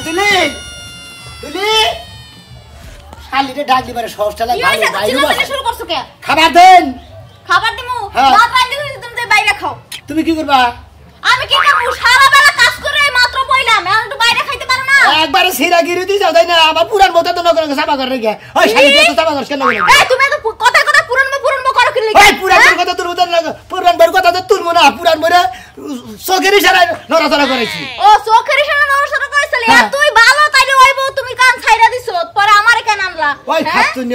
তুলি তুলি শালিরে ডাক দিবারে সহজটা লাগে শুরু করছো কে? খাবার দেন। খাবার দিমু ভাত রাঁধি তুমি তো বাইরে খাও। তুমি কি করবা? আমি কি করব? সারা বেলা কাজ করে মাত্র বইলাম এখন একটু বাইরে খাইতে পারো না? একবারে সিরাগিরি দি যাও তাই না আমার পুরান মতো তো নগর সাবা করে গে ওই শালি তো সাবা করছ কেন লাগে? এই তুমি তো কথা কথা পুরান করো কি লাগে? ওই পুরান কথা তোর উদার লাগে পুরান বড় কথা তো তুলমু না পুরান বড় চোখের ইশারায় নড়াচড়া করেছি। ও চোখের ইশারায় নড়াচড়া করেছলি তুই ভালো তাইলে হইবো তুমি কান ছাইরা দিছো পরে আমারে কেন আনলা? ওই খাতুনি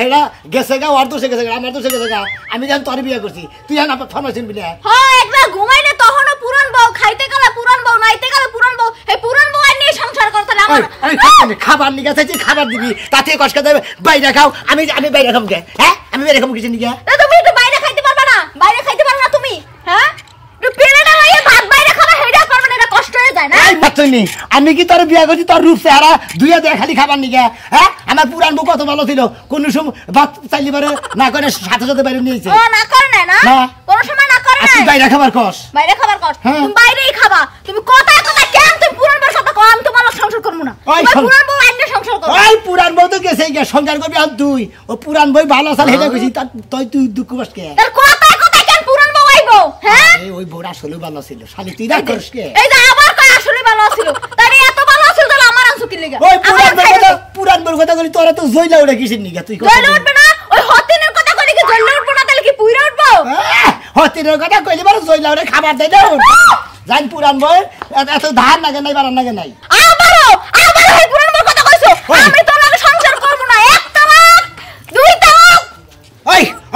হেডা গেছে গা আর দোষে গেছে আমার দোষে গেছে গা আমি জান তোর বিয়ে করছি তুই জান ফরমাইছিস বিনা। হ্যাঁ একবার ঘুমাইলে তখনও পুরান বউ খাইতে গেলে পুরান বউ নাইতে গেলে পুরান বউ এই পুরান বউ আর নিয়ে সংসার করতে না আমার আমি খাবার নিয়ে চাইছি খাবার দিবি তাতে কষ্ট দেবে বাইরে খাও আমি বাইরে খাম কে? হ্যাঁ আমি বাইরে খাম কিছু নিয়ে তুমি একটু বাইরে খাইতে পারবে না? বাইরে খাইতে পারবে না তুমি? হ্যাঁ পেরেটা লইয়ে ভাত বাইরে খাবে হেডা পারবে না এটা কষ্ট হয়ে যায় না? এই মাতনি আমি কি তোর বিয়ে করছি তোর রূপ চেহারা দুইয়া দেয়া খালি খাবার নিয়ে হ্যাঁ আমার পুরান বউ কত ভালো ছিল কোন সময় ভাত চাইলি পারে না করে সাথে সাথে বাইরে নিয়েছে। ও না করে না কোন সময় না করে না বাইরে খাবার কস বাইরে খাবার কস তুমি বাইরেই খাবা তুমি কথা কথা কেন তুমি পুরান বউর সাথে কম তো ভালো সংসার করব না তুমি পুরান বউ আইনে সংসার করব। ওই পুরান বউ তো গেছে গিয়া সংসার করবি আর তুই ও পুরান বউ ভালো চাল হেডা কইছি তুই দুঃখ পাস কে? তোর কথা কথা কেন পুরান বউ আইবো? হ্যাঁ ওই বউরা আসলে ভালো ছিল শালি তুই রাগ করিস কে? এই যে আবার কই আসলে ভালো ছিল তারে এত ভালো ছিল তাহলে আমার আনসু কি লাগা? ওই পুরান বউর কথা কইলি তোরা তো জইলা উড়ে কিসের নিগা তুই জইলা উঠবে না ওই হতিনের কথা কইলি কি জইলা উঠবে না তাহলে কি পুইরা উঠবো? হতিনের কথা কইলি বারে জইলা উড়ে খাবার দেই দাও জান পুরান বউ এত ধার লাগে নাই বারান লাগে নাই আবারো এই পুরান বউর কথা কইছো আমি তো লাগে সংসার করব না এক তালাক দুই তালাক।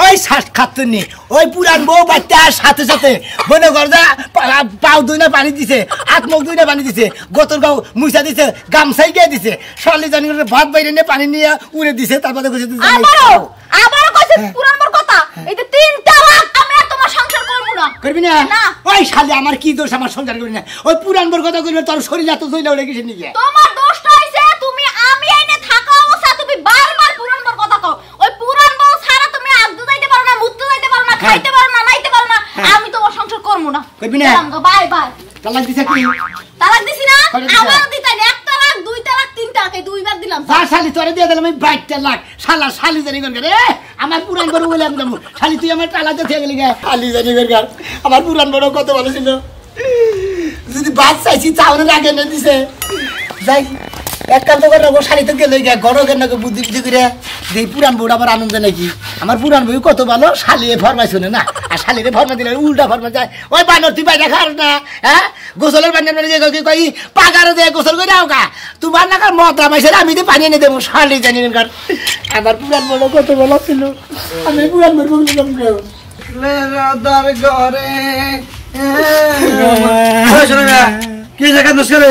ওই খাতুনি ওই পুরান বউ বাচ্চা সাথে সাথে মনে কর যা পাও দুই না পানি দিছে হাত মুখ দুই না পানি দিছে গোতর গাও মুছা দিছে গামছাই গিয়ে দিছে শালি জানি ভাত বাইরে নিয়ে পানি নিয়ে উড়ে দিছে তারপরে কইছে আবারো কইছে পুরান বউর কথা এই যে তিন তালাক আমি আর তোমার সংসার করব না। করবি না? ওই শালি আমার কি দোষ আমার সংসার করবি না ওই পুরান বউর কথা কইলে তোর শরীর এত জইলা উড়ে গেছে নিয়ে তোমার দোষটা হইছে তুমি আমি আইনে থাকা অবস্থা তুমি বারবার পুরান বউর কথা কও ওই পুরান বউ ছাড়া তুমি আগদু যাইতে পারো না মুত্তে যাইতে পারো না খাইতে পারো না নাইতে পারো না আমি তোমার সংসার করব না। করবি না? বাই বাই তালাক দিছে কি? তালাক দিছি না আবার দিতাই এক তালাক দুই তালাক তিন তালাক এই দুইবার দিলাম। যা শালি তোরে দিয়ে দিলাম আমি 22 লাখ শালা শালি জানি কর রে আমার পুরান বড় বলে আমি শালি তুই আমার টালাতে থেকে গেলি গে শালি জানি কর আমার পুরান বড় কত ভালো ছিল যদি বাদ চাইছি চাউনের আগে না দিছে যাই এক কাম তো করে শালি তো গেলে গে গড় কেন বুদ্ধি বুদ্ধি করে যে পুরান বউটা আবার আনন্দ নাকি আমার পুরান বউ কত ভালো শালিয়ে ফরমাই শুনে না আর শালিরে ফরমা দিলে উল্টা ফরমা যায় ওই বানর তুই বাইরে খাস না হ্যাঁ গোসলের বান্নার মানে কই পাগারে দে গোসল করে আও গা তোমার না কার মত রামাইছে আমি তো পানি এনে দেবো শালি জানি কার আমার পুরান বড় কত ভালো ছিল আমি পুরান বড় বললাম লে রাদার ঘরে কি জায়গা দোষ করে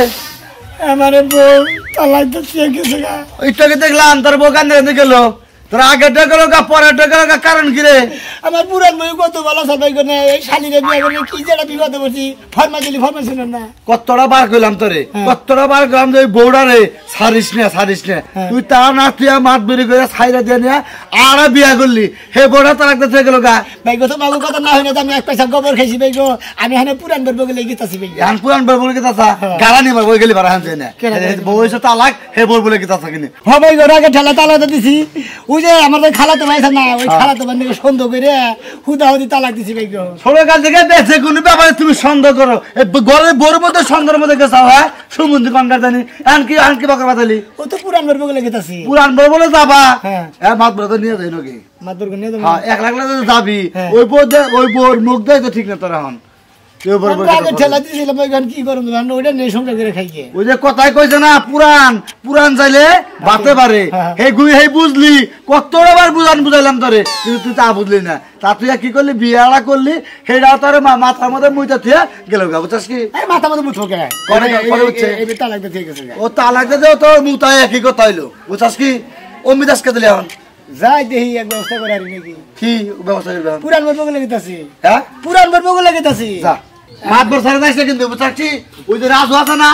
আমারে বউ তালাক দিতে গেছে গা ওইটাকে দেখলাম তোর বউ কান্দে গেল তোর আগে টাকা গা পরে টাকা কারণ কি রে? আমার পুরান বউ কত ভালো সবাই করে এই শালিরে বিয়ে করে কি যেটা বিবাদে বসি ফরমা দিলি ফরমা শুনেন না কতটা বার করলাম তোরে কতটা বার করলাম যে বউড়া রে ছাড়িস না তুই তা না তুই মাত বেরি করে ছাইরা দিয়ে নিয়ে আর বিয়া করলি হে বউড়া তালাক দিতে গেল গা ভাই গো তো মাগো কথা না হইনা আমি এক পয়সা গোবর খাইছি ভাই গো আমি হানে পুরান বউ গেলে গিতাছি ভাই এখন পুরান বউ বলে গিতাছা গালা নিবার বই গেলি বারা হানছে না বউ হইছে তালাক হে বউ বলে গিতাছা কিনে হ্যাঁ ভাই গো আগে ঠেলা তালাক দিছি ওই যে আমাদের খালাতো ভাই না ওই খালাতো বান্ধবী সন্দেহ করে হুদাহুদি তালাক দিছি ভাই গো ছোট কাল থেকে বেঁচে কোনো ব্যাপারে তুমি সন্দেহ করো ঘরে বউর মধ্যে সন্দেহের মধ্যে গেছাও হ্যাঁ সুমন্দি কনকার জানি আনকি বকর বাতালি ও তো পুরান বউ গেলে গিতাছি পুরান বউ বলে যাবা হ্যাঁ মাত বলে তো নিয়ে যাই নাকি মাত বউ নিয়ে হ্যাঁ 1 লাখ লাগে যাবি ওই বউর মুখ দেয় তো ঠিক না তোরা এখন ওই যে কথাই কইছে না পুরান চাইলে বাতে পারে হে বুঝলি কতটা বার বুঝাইলাম তোরে কিন্তু তুই তা বুঝলি না তা তুই কি করলি বিয়াড়া করলি সেটা তোর মাথার মধ্যে মুইটা থিয়া গেল গা বুঝছস কি মাথা মধ্যে মুঠো কে ও তালাক দে তোর মুতায় একই কথা হইলো বুঝছস কি অমিদাসকে দিলে এখন যাই দেখি এক ব্যবস্থা করে আর নাকি কি ব্যবস্থা করবে পুরান বউ গেলে গেতাছি হ্যাঁ পুরান বউ গেলে গেতাছি যা মাতবর সারা যাইছে কিন্তু বুঝাচ্ছি ওই যে রাজু আছে না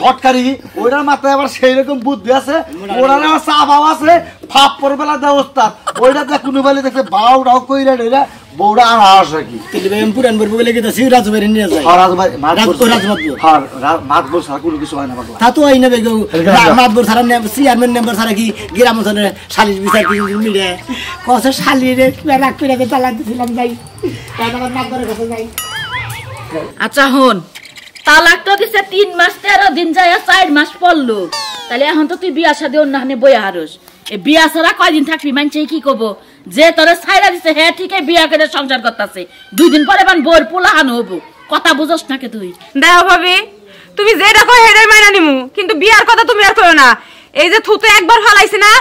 হটকারি ওইটার মাথায় আবার সেই রকম বুদ্ধি আছে ওরার আবার চা বাও আছে ফাপ পর বেলা দেওয়া ওস্তাদ ওইটা দেখ কোনো বেলা দেখছে বাউ ডাউ কইরা ডেরা বউরা আর আসে কি তেলে ভাই পুরান বরবো বলে কি তাছি রাজু ভাই নিয়ে যায় রাজু ভাই মাতবর সারা কোনো কিছু হয় না বাবা তা তো আইনা বেগো মাতবর সারা চেয়ারম্যান মেম্বার সারা কি গ্রাম অঞ্চলে সালিশ বিচার কি মিলে কত শালিরে রাখ করে তালাক দিছিলাম যাই তারপর মাতবরের কাছে যাই আচ্ছা হন তালাক তো দিছে 3 মাস 13 দিন যায় 4 মাস পড়লো তাহলে এখন তো তুই বিয়া শাদী অন্যখানে বইয়া হারস এই বিয়া ছাড়া কয়দিন থাকবি মানছে কি কব যে তোরে ছাইরা দিছে হ্যাঁ ঠিকই বিয়া করে সংসার করতেছে 2 দিন পরে বান বোর পোলাহানো হবো কথা বুঝছ না কে তুই দেখো ভাবি তুমি যেটা কই হেডাই মাইনা নিমু কিন্তু বিয়ার কথা তুমি আর কইও না এই যে থুতে একবার ফলাইছে না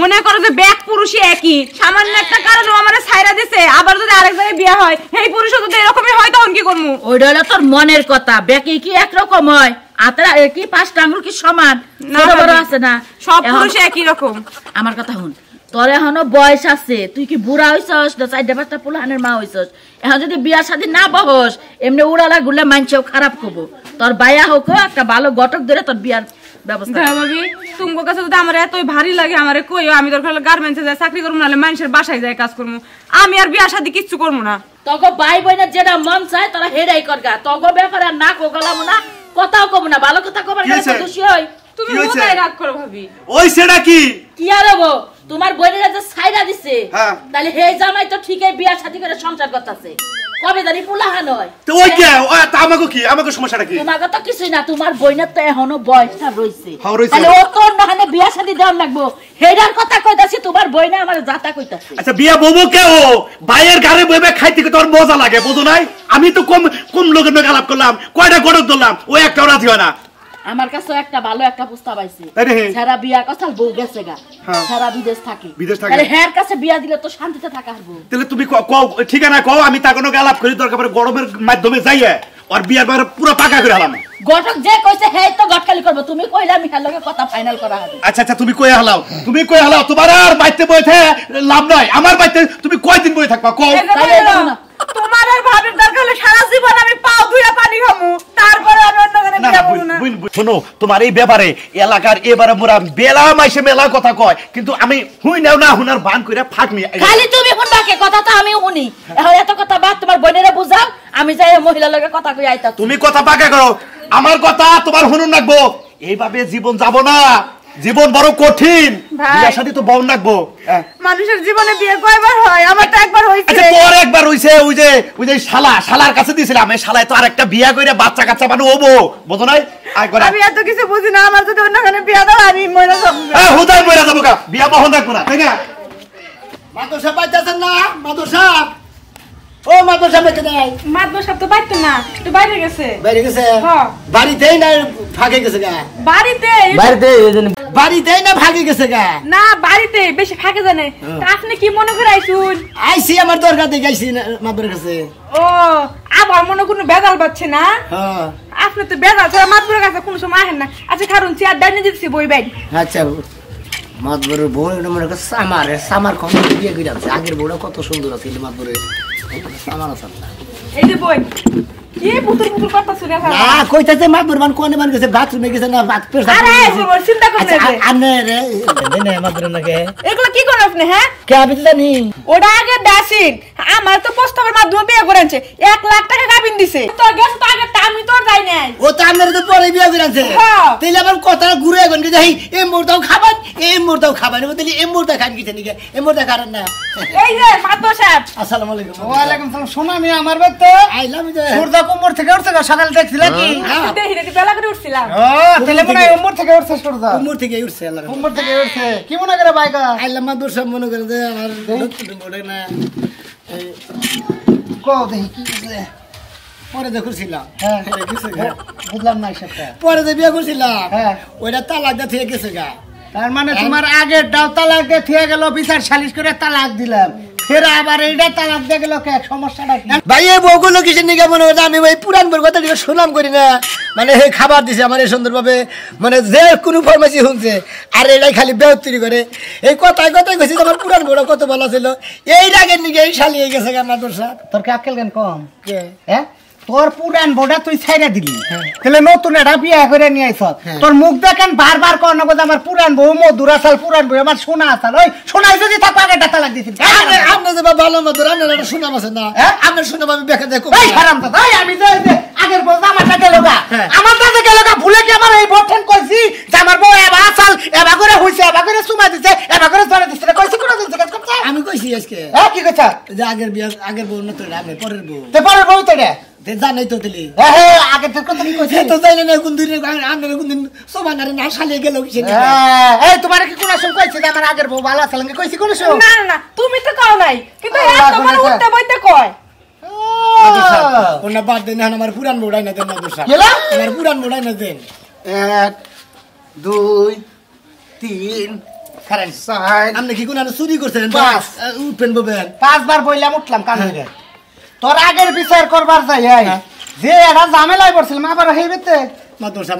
মনে করো যে ব্যাক পুরুষই একই সামান্য একটা কারণে আমারে ছাইরা দিছে আবার যদি আরেক জায়গায় বিয়া হয় এই পুরুষও যদি এরকমই হয় তখন কি করমু ওইটা হলো তোর মনের কথা ব্যাকি কি একরকম হয় আতরা কি 5টা আঙ্গুল কি সমান বড় বড় আছে না সব পুরুষ একই রকম আমার কথা শুন তোর এখনো বয়স আছে তুই কি বুড়া হইছস না 4-5টা পোলাহানের মা হইছস এখন যদি বিয়া শাদী না বহস এমনি উড়ালা গুলে মানছেও খারাপ করবো তোর বায়া হোক একটা ভালো ঘটক ধরে তোর বিয়ার ব্যবস্থা ভাবি তোমার কাছে যদি আমার এতই ভারী লাগে আমারে কইও আমি দরকার হলে গার্মেন্টসে যাই চাকরি করব নালে মানুষের বাসায় যাই কাজ করব আমি আর বিয়া শাদী কিচ্ছু করব না তগো ভাই বোনের যেটা মন চায় তোরা হেডাই করগা তগো ব্যাপারে আর না কোগলাম না কথাও কব না ভালো কথা কবার গেলে দোষী হই তুমি মোটাই রাগ করো ভাবি ওই সেটা কি কি আর হবো তোমার বোনের যে ছাইরা দিছে তাহলে হে জামাই তো ঠিকই বিয়া শাদী করে সংসার করতেছে কবে জানি পোলাহান হয় তো ওই কে তা আমাকে কি আমাকে সমস্যাটা কি তোমাকে তো কিছুই না তোমার বোনের তো এখনো বয়সটা রইছে রইছে। তাহলে ও তোর নাহানে বিয়া শাদী দেওয়ার লাগবো হেডার কথা কইতাছি তোমার বোনে আমার জাতা কইতাছে আচ্ছা বিয়া বউবো কে ও ভাইয়ের ঘরে বইবে খাইতে কি তোর মজা লাগে বুঝো নাই আমি তো কম কম লোকের মেয়ে আলাপ করলাম কয়টা গড়ক ধরলাম ও একটাও রাজি হয় না আমার কাছে একটা ভালো একটা প্রস্তাব আইছে তাই রে? সারা বিয়া কথা বউ গেছে গা হ্যাঁ। সারা বিদেশ থাকে বিদেশ থাকে। তাহলে হ্যার কাছে বিয়া দিলে তো শান্তিতে থাকা হারবো তাহলে তুমি কও ঠিকানা কও আমি তা কোনো আলাপ করি দরকার পড়ে গরমের মাধ্যমে যাইয়ে আর বিয়ার বার পুরো পাকা করে হলাম ঘটক যে কইছে হে তো গটকালি করব তুমি কইলা আমি হার লগে কথা ফাইনাল করা হবে আচ্ছা আচ্ছা তুমি কই হালাও তোমার আর বাইতে বইতে লাভ নাই আমার বাইতে তুমি কয়দিন বই থাকবা কও তাহলে দেখো না। তোমার আর ভাবির দরকার হলে সারা জীবন আমি পাও ধুইয়া পানি খামু তারপরে আমি অন্য করে না, বিয়া না, করব না শোনো তোমার এই ব্যাপারে এলাকার এবারে মোরা বেলা মাইসে মেলা কথা কয় কিন্তু আমি হুই নাও না হুনার বান কইরা ফাটনি খালি তুমি শুনবা কে কথা তো আমি শুনি এখন এত কথা বাদ তোমার বোনেরা বুঝাও আমি যাই মহিলা লগে কথা কই আইতা তুমি কথা পাকা করো আমার কথা তোমার হুনুন রাখবো এইভাবে জীবন যাব না জীবন বড় কঠিন ভাই। বিয়ার সাথে তো বউন রাখবো মানুষের জীবনে বিয়ে কয়বার হয় আমার তো একবার হইছে আচ্ছা তোর একবার হইছে ওই যে শালার কাছে দিছিলাম এই শালায় তো আরেকটা বিয়া কইরা বাচ্চা কাচ্চা বানু হবো বুঝো নাই একবার আমি এত কিছু বুঝি না আমার যদি অন্যখানে বিয়া দাও আমি মরে যাব হুদাই মইরা যাবো কা বিয়া বহন রাখবো না তাই না মাদর সাহেব পাইতেছেন না মাদর সাহেব ও মাদর সাহেব এখানে নাই মাতবর সব তো বাইতো না একটু বাইরে গেছে বাইরে গেছে হ্যাঁ। বাড়িতেই না ফাঁকে গেছে গা বাড়িতে বাড়িতেই না ফাঁকে গেছে গা না বাড়িতে বেশি ফাঁকে জানে তা আপনি কি মনে করে আইছুন আইসি আমার দরকার দেখে আইসি মাদর কাছে ও আবার মনে কোনো বেজাল পাচ্ছে না হ্যাঁ আপনি তো বেজাল ছাড়া মাতবরের কাছে কোনো সময় আহেন না আচ্ছা কারণ চেয়ার ডাইনে দিচ্ছি বই বাইর আচ্ছা মাদবরের বউ মনে করছে সামার কম বিয়ে করে আছে আগের বউটা কত সুন্দর আছে মাদবরের সামার আছে এই যে বই কি পুতুল পুতুল করতেছ রে না কইতাছে মাদবর মান কোনে মান গেছে বাথরুমে গেছে না বাথ পেছ আরে বই চিন্তা করতে আচ্ছা আনে রে দেনে মাদবর নাকি এগুলো কি করেন আপনি হ্যাঁ কে আমি তো জানি ওটা আগে দাসিন আমার তো প্রস্তাবের মাধ্যমে বিয়ে করেছে 1 লাখ টাকা গাবিন দিছে তো গেছে তো আগে আমি তোর যাই নাই ও তো আপনার তো পরে বিয়ে করে আছে হ্যাঁ। তাইলে আবার কথা ঘুরে এখন কি যাই এই মুহূর্তেও খাবেন এই মুহূর্তেও খাবেন বলতে এই মুহূর্তে খান কিছু নাকি এই মুহূর্তে খাবেন না এই যে মাতবর সাহেব আসসালামু আলাইকুম ওয়ালাইকুম সালাম সোনা মিয়া আমার বাদ তো আইলাম যে সূর্য কোমর থেকে উঠছে সকাল দেখছিলা কি দেখি দেখি বেলা করে উঠছিলাম ও তাহলে মনে হয় উমর থেকে উঠছে সূর্য কুমুর থেকে উঠছে আল্লাহ উমর থেকে উঠছে কি মনে করে বাইকা আইলাম মাদুর সব মনে করে যে আমার বড় না কো দেখি কি আছে পরে যে করছিলাম হ্যাঁ বুঝলাম না সেটা পরে যে বিয়ে করছিলাম হ্যাঁ। ওইটা তালাক দিয়ে থেকে গেছে গা তার মানে তোমার আগের ডাও তালাক দিয়ে থিয়ে গেল বিচার সালিশ করে তালাক দিলাম ফের আবার এইটা তালাক দিয়ে গেল কে সমস্যাটা কি ভাই এই বউগুলো কিসের নিকে মনে হয় আমি ওই পুরান বউর কথা দিকে সুনাম করি না মানে এই খাবার দিছে আমার এই সুন্দরভাবে মানে যে কোনো ফরমাসি শুনছে আর এটাই খালি বেউত্তরি করে এই কথায় কথায় গেছি আমার পুরান বউটা কত ভালো ছিল এই রাগের নিকে এই শালিয়ে গেছে আমার দোষা তোর কি আক্কেল জ্ঞান কম কে হ্যাঁ তোর পুরান বোর্ডা তুই ছাইরা দিলি তাহলে নতুন একটা বিয়া করে নিয়ে আইছ তোর মুখ দেখেন বারবার কর না আমার পুরান বউ মধুর আসাল পুরান বউ আমার সোনা আসাল ওই সোনাই যদি থাকো আগে ডাটা লাগ দিছিস আপনি যে ভালো মধুর আপনার একটা শুনাম আছে না আপনার শুনাম আমি দেখা দেখো এই হারাম দাদা আমি যে আগের বউ আমার টাকা লগা আমার টাকা গেল ভুলে কি আমার এই বটন কইছি যে আমার বউ এবা আসাল এবা করে হইছে এবা করে সুমা দিছে এবা করে ধরে দিছে কইছি কোন দিন কাজ করতে আমি কইছি আজকে কি কইছা যে আগের বউ না তো আমি পরের বউ তে পরের বউ তো রে জানাই তো দিলি আগে তোর কথা কি কইছিস তো জানি না কোন দিন আমরা কোন দিন সমানারে না শালিয়ে গেল কি এই তোমার কি কোন সময় কইছিস যে আমার আগের বউ ভালো আছে লাগে কইছি কোন সময় না না তুমি তো কও নাই কিন্তু এত বড় উঠতে বইতে কয় ওনা বাদ দেন আমার পুরান বউড়াই না দেন মাদুসা গেলা আমার পুরান বউড়াই না দেন 1 2 3 কারণ সাইড আপনি কি কোন চুরি করছেন উঠবেন ববেন 5 বার বইলাম উঠলাম কান থেকে তোর আগের বিচার করবার যাই যে এটা ঝামেলায় পড়ছিল মা আবার হেইবেতে মাদুসা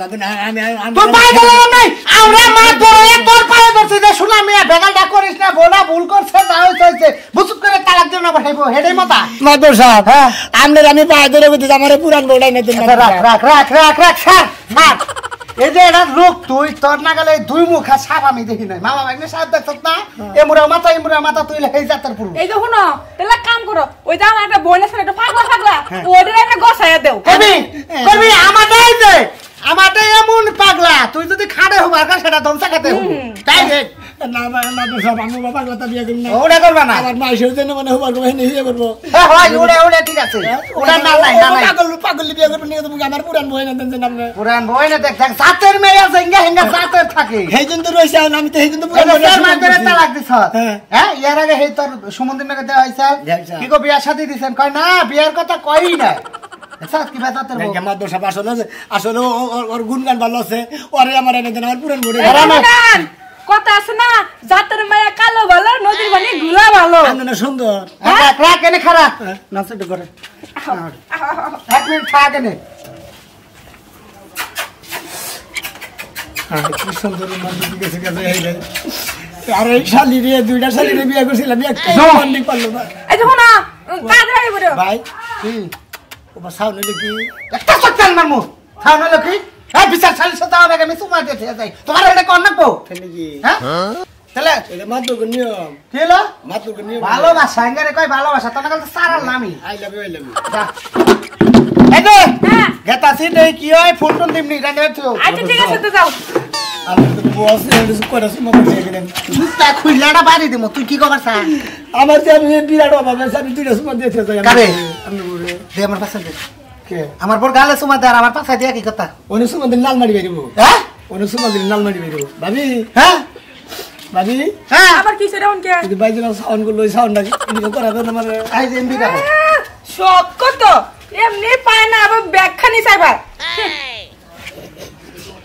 আমি তোর পায়ে দিলাম নাই আমরা মা ধরে তোর পায়ে ধরছি যে শুনা মিয়া বেগালটা করিস না বোনা ভুল করছে যা হইছে বুঝুক করে তালাক দিও না বসাইবো হেডেই মতা মাদুসা আপনার আমি পায়ে ধরে বলতে আমার পুরান বউড়াই না দেন রাখ স্যার এই যে এটা রোগ তুই তোর না গেলে দুই মুখা সাপ আমি দেখি নাই মামা ভাগ্নে সাপ দেখছ না এমুরা মাথা তুই এই জাতের পুরো এই যে শুনো তাহলে কাম করো ওই যে আমার একটা বোন আছে একটা পাগলা ওদের একটা গছায়া দেও কবি আমারটাই এমন পাগলা তুই যদি খাড়ে হবার কা সেটা দমসা খেতে হবে তাই দেখ না মাদুসা আমি বাবা কথা বিয়ে করি না ওটা করবা না আমার মাইশের জন্য মানে হবার গো হেনে হিয়ে করব হয় ওটা ঠিক আছে ওটা না পাগল বিয়ে করব নিয়ে তুমি আমার পুরান বউ না দেন আপনি পুরান বই না দেখ জাতের মেয়ে আছে হেঙ্গা জাতের থাকে হেই জন্য রইছে আমি তো হেই জন্য পুরান এটা চার মাস ধরে তালাক দিছ হ্যাঁ ইয়ার আগে হেই তোর সমুদ্রের নাকি দেওয়া হইছে কি কো বিয়ার সাথে দিছেন কয় না বিয়ার কথা কই না সাত কি বাতাতের বউ মাদুসা আসলে ওর গুণগান ভালো আছে ওরে আমার এনে দেন আমার পুরান বউ কথা আছে না জাতের মায়া কালো ভালো নদীর পানি গুলা ভালো না সুন্দর রাখ এনে খারাপ নাচটা করে 1 মিনিট থাক এনে কি সুন্দর মানুষ গেছে আর এই শালি রে দুইটা শালি রে বিয়ে করছিলাম একটা বন্ডিং পারলো না এই দেখো না কাজ রাই বড় ভাই ওবা সাউন্ড কি একটা সত্যান মারমু খাও না লকি এই বিচার চালিস তো হবে আমি সুমা দিতে যাই তোমার এটা কোন নাকো তাহলে কি হ্যাঁ তাহলে এটা মাত্র নিয়ম কি হলো মাত্র নিয়ম ভালোবাসা আঙ্গারে কই ভালোবাসা তোমার কাছে সারাল নামি আই লাভ ইউ যা এই দে গেতাছি দেই কি হয় ফোন টোন দিমনি এটা নেছো আচ্ছা ঠিক আছে তো যাও আমি তো বস এন্ড করে সুমা দিয়ে গেলেন মুস্তা খুইলাটা বাড়ি দিমু তুই কি কবার চাস আমার যে আমি বিরাট অভাব আছে আমি দুইটা সুমা দিতে চাই কারে দে আমার পাশে দে কে আমার বড় গালে সুমা দে আর আমার পাশে দিয়া কি কথা অনেক সুমা দিন লাল মারি বেরিব হ্যাঁ অনেক সুমা দিন লাল মারি বেরিব ভাবি হ্যাঁ ভাবি হ্যাঁ আবার কি সেটা উনকে যদি বাইজনা সাউন্ড করলো সাউন্ডটা ইনকো করাবে না আমার আই যে এমবি দেখো শক কত এমনি পায় না আবার ব্যাগখানি চাইবা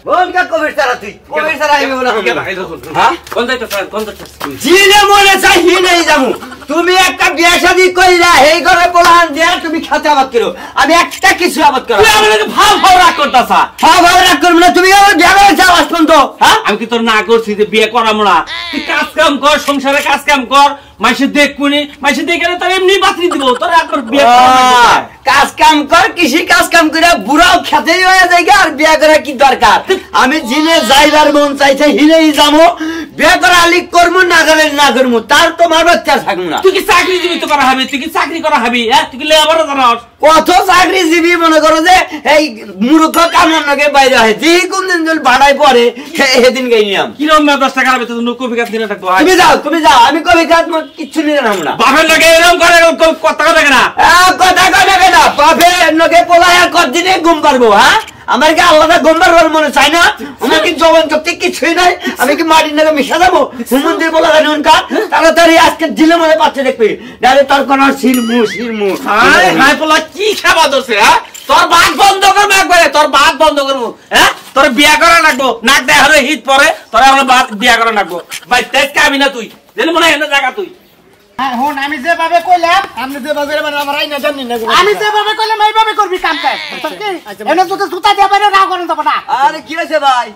बोल क्या कोविड सारा थी कोविड सारा ही बोला हम ভাই দেখুন हां কোন যাইতো স্যার কোন যাইতো জিলে মনে চাই হি নাই যাবো তুমি একটা বিয়া শাদি কইরা এই ঘরে বলান দিয়া তুমি খাতে আবাদ করো আমি একটা কিছু আবাদ করো তুই আমাকে ভাব ভাব রাগ করতাছা ভাব রাখ করব না তুমি আমার বিয়া করে যাও আসপন্ত হ্যাঁ আমি কি তোর না করছি যে বিয়ে করাম না তুই কাজ কাম কর সংসারে কাজ কাম কর মাইসে দেখবনি মাইসে দেখে তার এমনি বাতরি দিব তোর একবার বিয়ে করা কাজ কাম কর কৃষি কাজ কাম করে বুড়াও খেতেই হয়ে যায় আর বিয়া করা কি দরকার আমি জিনে যাইবার মন চাইছে হিলেই যাবো বিয়া করা আলি করবো না গেলে না করবো তার তোমার বাচ্চা থাকবো না তুই কি চাকরিজীবী তো করা হবে তুই কি চাকরি করা হবি হ্যাঁ তুই কি লেবারও জানাস কত চাকরিজীবী মনে করো যে এই মূর্খ কামনার নাকি বাইরে হয় যে কোন দিন যদি ভাড়ায় পড়ে সেদিন গাই নিলাম কিরম 10 টাকা হবে তুমি কবি গাছ নিয়ে থাকবো তুমি যাও আমি কবি কাজ কিচ্ছু নিয়ে নাম না বাপের লাগে এরকম করে কথা লাগে না কথা কথা না বাপের লোকে পোলায় আর কতদিনে ঘুম পারবো হ্যাঁ আমার কি আল্লাহ ঘুম পারবার মনে চাই না আমার কি জবান শক্তি কিছুই নাই আমি কি মাটির নাকি মিশা যাবো মন্দির বলা জানি উনকার তাড়াতাড়ি আজকে জিলে মনে পাচ্ছে দেখবি ডাইরে তোর কোন শিরমু হাই পোলা কি খাওয়া দোছে হ্যাঁ তোর বাদ বন্ধ করবো একবারে তোর বাদ বন্ধ করবো হ্যাঁ তোর বিয়া করা লাগবো নাক দেয় হলে হিট পরে তোর আমরা বিয়া করা লাগবো ভাই তেজকে আমি না তুই যেন মনে হয় না জায়গা তুই হন আমি যেভাবে কইলাম আপনি যে বাজারে মানে আমার আইনা জানি না আমি যেভাবে কইলাম এইভাবে করবি কাম কাজ এনে তোকে সুতা দিয়া বাইরে রাও করেন তো না আরে কি হয়েছে ভাই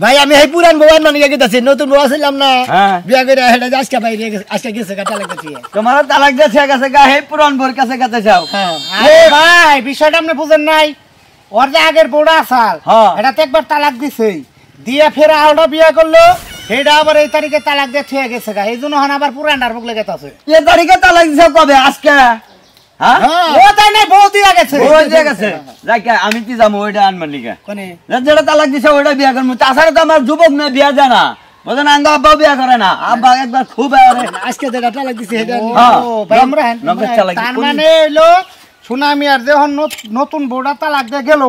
ভাই আমি এই পুরান বউয়ান মানে গেছি নতুন বউ ছিলাম না হ্যাঁ। বিয়া করে হেডা আজকে বাইরে আজকে গেছে কাটা লাগতেছি তোমার তালাক দিয়েছে গেছে গা হে পুরান বোর কাছে কাছে যাও আরে ভাই বিষয়টা আপনি বুঝেন নাই ওর যে আগের বউটা আসাল হ্যাঁ। এটা তো একবার তালাক দিছে দিয়ে ফের আলটা বিয়ে করলো সেটা আবার এই তারিখে তালাক দিয়ে থুয়ে গেছে গা এই জন্য আবার পুরানটার বুক লেগে আছে এ তারিখে তালাক দিছে কবে আজকে হ্যাঁ ও তাই নাই বউ দিয়ে গেছে ওই দিয়ে গেছে যাকে আমি কি যাবো ওইটা আনবার লিগা কোনে যেটা তালাক দিছে ওইটা বিয়া করবো তাছাড়া তো আমার যুবক মেয়ে বিয়া যায় না বুঝলেন আঙ্গা আব্বাও বিয়া করে না আব্বা একবার খুব আজকে যেটা তালাক দিছে হেডা হ্যাঁ। ও ভাই আমরা নগদ তালাক তার মানে হলো সুনামি আর যখন নতুন বউটা তালাক দিয়ে গেল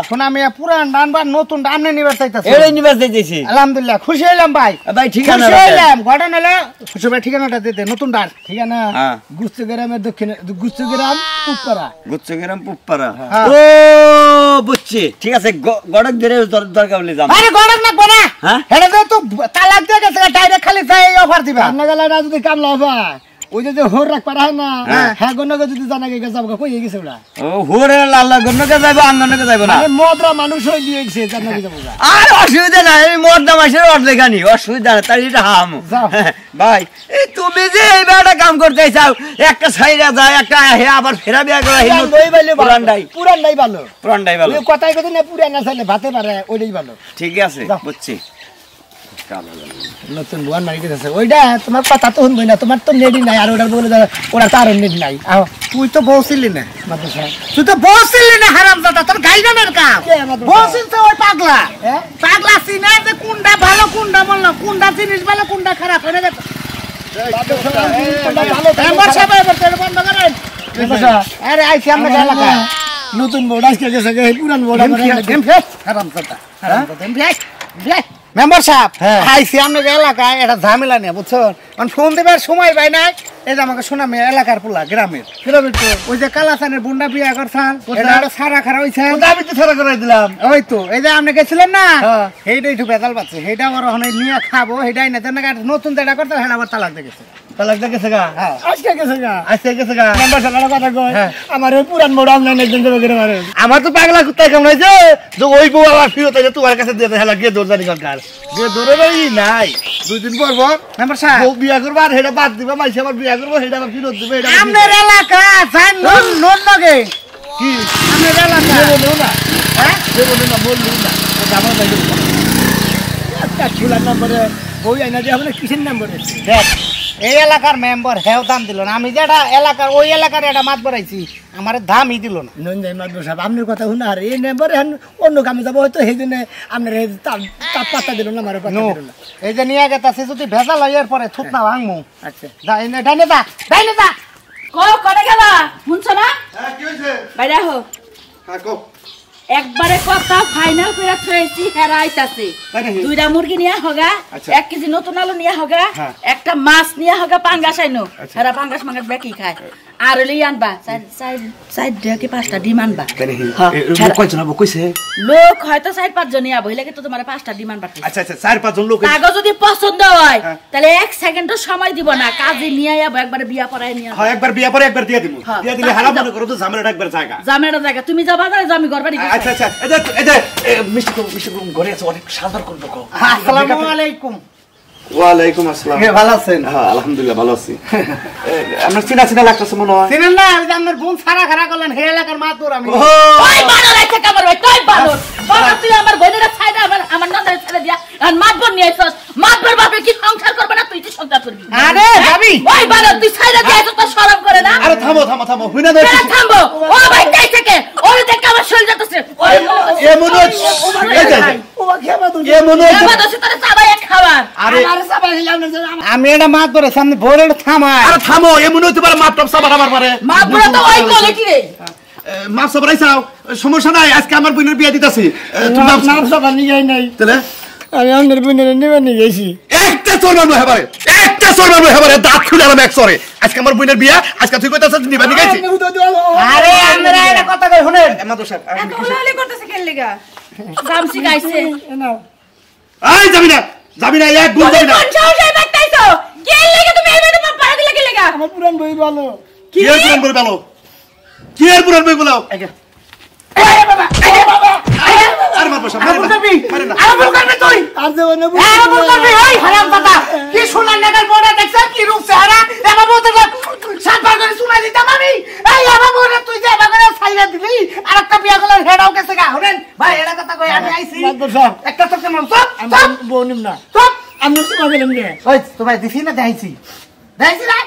সুনামি পুরান ডান বা নতুন ডানে নিবার চাইতেছে এটাই নিবাস দিয়েছি আলহামদুলিল্লাহ খুশি হইলাম ভাই ভাই ঠিকানা খুশি হইলাম ঘটনা হলো খুশি ঠিকানাটা দিতে নতুন ডান ঠিকানা হ্যাঁ। গুস্তু গ্রামের দক্ষিণে গুস্তু গ্রাম পুপারা গুচ্ছগ্রাম পুপ্পারা হ্যাঁ। ও বুঝছি ঠিক আছে গড়ক ধরে দরকার বলে যাবো আরে গড়ক লাগবো না হ্যাঁ? এটা তো তালাক দিয়ে গেছে ডাইরেক্ট খালি চাই অফার দিবা রান্না গেলে না যদি কামলা হবে ওই যে হোর রাখ পারা হয় না হ্যাঁ গন্নকে যদি জানা গেছে যাবো কই গেছে ওরা ও হুরে লাল্লা গন্নকে যাইবো আঙ্গনকে যাইবো না মানে মদরা মানুষ হয়ে দিয়েছে জানা যাবো আর অসুবিধা নাই এই মর্দা মাসের অর্ধেক আনি অসুবিধা নাই তাই এটা হাম ভাই এই তুমি যে এই বেড়াটা কাম করতে চাও একটা সাইরা যায় একটা হে আবার ফেরা বিয়া করা হি পুরানটাই পুরানটাই ভালো পুরানটাই ভালো ওই কথাই কথা না পুরান না চাইলে ভাতে পারে ওইটাই ভালো ঠিক আছে বুঝছি নতুন বুয়ান মারি গেছে ওইটা তোমার কথা তো শুনবই না তোমার তো নেডি নাই আর ওটা বলে ওরা তার নেডি নাই আহ তুই তো বলছিলি না মাদ্রাসা তুই তো বলছিলি না হারামজাদা তোর গাইডানের কাম কে মাদ্রাসা? বলছিস তো ওই পাগলা হ্যাঁ? পাগলা চিনে যে কোনটা ভালো কোনটা বললো কোনটা জিনিস ভালো কোনটা খারাপ হয়ে গেছে মেম্বার সাহেব এবার তেল বন্ধ করেন আরে আইছি আমরা এলাকা নতুন বোর্ড আজকে গেছে পুরান বোর্ড গেম ফেস হারামজাদা গেম ফেস মেম্বার সাহেব আইছি আমরা এলাকায় এটা ঝামেলা নিয়ে বুঝছো মানে ফোন দেবার সময় পাই নাই এই যে আমাকে শোনা মেয়ে এলাকার পোলা গ্রামের ওই যে কালাচানের বুন্ডা বিয়া করছান এটা একটা সারা খারা হইছে আমি তো ছাড়া করে দিলাম ওই তো এই যে আপনি গেছিলেন না সেইটাই একটু বেতাল পাচ্ছে সেইটা আবার ওখানে নিয়ে খাবো সেটাই না তেমন নতুন যেটা করতে সেটা আবার তালাক দেখেছে তালাক গেছে গা হ্যাঁ। আজকে গেছে গা আজকে গেছে গা মেম্বার সাহেবের কথা কয় হ্যাঁ। আমার ওই পুরান বোর্ড আমনে একজন করে করে মারে আমার তো পাগলা কুত্তায় কেমন হয়েছে যে ওই বউ আবার ফিরত হয়েছে তোমার কাছে দিয়ে হেলা গিয়ে দৌড় জানি কার গিয়ে দৌড়ে নাই 2 দিন পর পর মেম্বার সাহেব বউ বিয়া করবো আর সেটা বাদ দিবা মাইসে আবার বিয়া করবো সেটা আবার ফিরত দিবে আপনার এলাকা জান নন নগে কি আপনার এলাকা বললো না হ্যাঁ বললো না বললো না আমার ভাই একটা ছোলার নম্বরে বই আইনা দিয়ে হবে কিসের নম্বরে দেখ এই এলাকার মেম্বার হেও দাম দিল না আমি যেটা এলাকার ওই এলাকার এটা মাত বড়াইছি আমার দামই দিল না নন্দন মাদ্রাসা সাহেব আপনার কথা শুনে আর এই নম্বরে অন্য কামে যাবো হয়তো সেই জন্য আপনার তাপ পাত্তা দিল না আমার পাত্তা দিল না এই যে নিয়ে গেছে যদি ভেজাল হয় এর পরে থুত না ভাঙমু আচ্ছা ডাইনে যা ডাইনে যা কটা গেলা শুনছো না কি হইছে বাইরে আহো কাকো একবারে কথা ফাইনাল করে থইছি হেরাইতাছে দুইটা মুরগি নিয়া হগা 1 কেজি নতুন আলু নিয়া হগা একটা মাছ নিয়া হগা পাঙ্গাস আইনো হেরা পাঙ্গাস মাঙ্গাস বেকি খায় আর লই আনবা সাইড দেখে 5টা ডিম আনবা কয়জন হবো কইছে লোক হয়তো 4-5 জনই আবো হইলে কিন্তু তোমারে 5টা ডিম আনবা আচ্ছা আচ্ছা 4-5 জন লোক কাগজ যদি পছন্দ হয় তাহলে 1 সেকেন্ডও সময় দিব না কাজে নিয়ে আইবো একবারে বিয়া পড়ায় নিয়ে হ্যাঁ একবার বিয়া পরে একবার দিয়ে দিব হ্যাঁ। দিয়ে দিলে হারা মনে করো তো ঝামেলাটা একবার জায়গা জামেটা জায়গা তুমি যাবা না আমি ঘর বাড়ি গেছি। আচ্ছা আচ্ছা এই যে মিষ্টি কম ঘরে আছে অনেক সাদর করব কো আসসালামু আলাইকুম ওয়ালাইকুম আসসালাম ভালো আছেন হ্যাঁ আলহামদুলিল্লাহ ভালো আছি আমরা চিনা চিনা লাগতেছে মনে হয় চিনেন না ওই যে আপনার বোন সারা খারা করলেন হে এলাকার মাতুর আমি ওই বানর আছে কামার ভাই তুই বানর বাবা তুই আমার বোনেরা ছাইডা আমার নন্দরে ছেড়ে দিয়া আর মাতবর নিয়ে আইছস মাতবর বাপে কি সংসার করবে না তুই কি সংসার করবি আরে যাবি ওই বানর তুই ছাইডা দিয়া তো শরম করে না আরে থামো হুইনা দে কেন থামবো ও ভাই কাই থেকে ওরে দেখ আমার শরীর যাচ্ছে ওই এ মনোজ এই যে এ মনোজ বাবা তো তোরে চাবাই খাবার আরে আমি এটা মাত ধরে সামনে ভোরে থামায় আরে থামো এ মনোজ তোমার মাপটপ সাবার আমার মারে মাতবর তো ওই বলে কি রে মাপ সাবার আইছাও সমস্যা নাই আজকে আমার বোনের বিয়ে দিতাছি তুমি নাম সবার নিয়ে নাই তাহলে আমি আপনার বোনের নিয়ে নিয়ে গেছি একটা চোর মারবো হেবারে দাঁত খুলে আলাম এক সরে আজকে আমার বোনের বিয়া আজকে তুই কইতাছিস নিবা নি গাইছি আরে আমরা এটা কথা কই শুনেন মাদর সাহেব এত হলাহলি করতেছে কেন লিগা জামসি গাইছে আই যাবি না এক গুণ যাবি না কোন সাহসে বাইতাইছো কেন লিগা তুমি এই বেদম পাড়া দিলা কি লিগা আমার পুরান বই ভালো কি এর পুরান বই বলো কি এর পুরান বই বলো আরে মাদ্রাসা আমার ভুল করবি আমার ভুল করবি তুই আর দেব না ভুল করবি ওই হারামজাদা কি সোনার নেগার বড়া দেখছ কি রূপ চেহারা এবার বলতে সাতবার করে শুনাই দিতাম আমি এই আমার বড়া তুই যে এবার করে ছাইরা দিলি আরেকটা বিয়া করলে হেডাও গেছে গা হরেন ভাই এরা কথা কই আমি আইছি একটা তো কেমন সব আমি বনিম না সব আমি শুনা গেলাম রে ওই তোমায় দিছি না দেখাইছি দেখাইছি না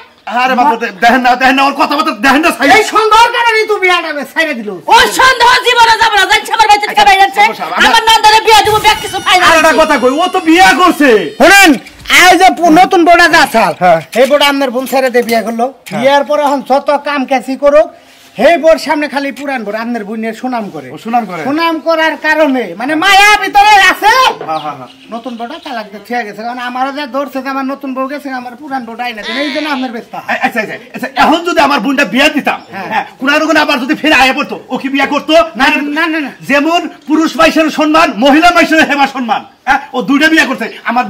আরে বাবা দেখেন না ওর কথা বলতে দেখেন না এই সন্দেহ কারণে তুই বিয়াটা ছাইরা দিল ও সন্দেহ জীবনে যাব না যাচ্ছে আমার বাড়িতে থেকে বাইরে যাচ্ছে আমার নন্দরে বিয়া দিব ব্যাগ কিছু ফাইনাল আর একটা কথা কই ও তো বিয়া করছে শুনেন আজ যে নতুন বড়া গাছাল এই বড়া আপনার বোন ছেড়ে দিয়ে বিয়ে করলো বিয়ার পরে এখন যত কাম কাছি করুক সেই বোর সামনে খালি পুরান বোর আপনার বোনের সুনাম করে সুনাম করার কারণে মানে মায়া ভিতরে আছে নতুন বড়া তালাক দিয়ে থিয়া গেছে কারণ আমারও যে ধরছে যে আমার নতুন বউ গেছে আমার পুরান বউটা আইনা এই জন্য আপনার ব্যস্ত আচ্ছা এখন যদি আমার বোনটা বিয়া দিতাম কোন আবার যদি ফিরে আয়া পড়তো ও কি বিয়া করতো না না না যেমন পুরুষ মাইসের সম্মান মহিলা মাইসের হেমা সম্মান ও দুইটা বিয়া করছে আমার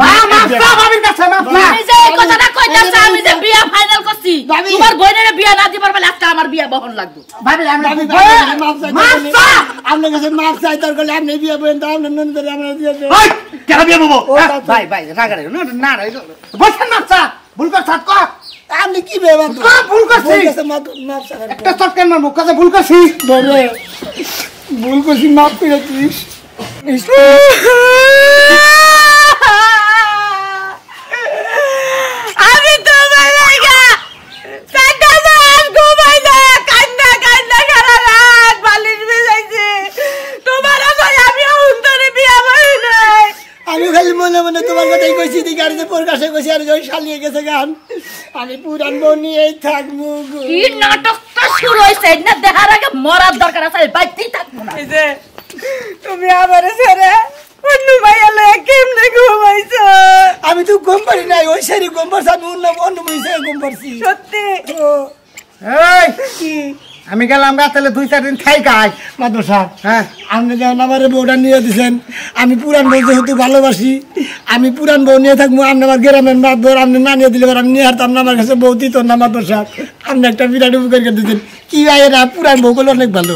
আমি যে এই কথাটা কইতাছি আমি যে বিয়া ফাইনাল করছি তোমার বোনের বিয়া না দিবার বলে আজকে আমার বিয়া বহন লাগবে ভাবি আমরা আপনার কাছে মাফ চাই তোর গলে আপনি বিয়ে বলেন তো আপনার নন্দরে আমরা দিয়ে দেব কেন বিয়া বলবো ভাই রাগারে না বলছেন না চা ভুল কর সাত কর আপনি কি বেবা ভুল করছি একটা চটকান মার মুখ কাছে ভুল করছি ভুল করছি মাফ করে দিস আমি তোমার লাগা সাকা জান ঘুমাই যায় কান্না সারা রাত বালিশ ভিজাইছি তোমার ভাই আমি অন্তরে বিয়া বই নাই আমি খালি মনে মনে তোমার কথাই কইছি দি গাড়িতে প্রকাশে কইছি আর ওই শালিয়ে গেছে গান আমি পুরান বউ নিয়েই থাকবো কি নাটকটা শুরু হইছে না দেখার আগে মরার দরকার আছে বাইতেই থাকবো না এই যে তুমি আমারে ছেড়ে অন্য ভাইয়া লয়ে কেমনে ঘুমাইছো আমি তো ঘুম পারি নাই ওই সারি ঘুম পারছি আমি অন্য বইসে ঘুম পারছি সত্যি এই কি আমি গেলাম গাতালে 2-4 দিন খাই মাদ্রাসা হ্যাঁ আপনি যেমন আমার বউটা নিয়ে দিয়েছেন আমি পুরান বউ যেহেতু ভালোবাসি আমি পুরান বউ নিয়ে থাকবো আপনি আমার গ্রামের মাতবর আপনি না নিয়ে দিলে আমি নিয়ে হারতাম না আমার কাছে বউ দিত না মাদ্রাসা আপনি একটা বিরাট উপকার করে দিতেন কি ভাই এরা পুরান বউ গুলো অনেক ভালো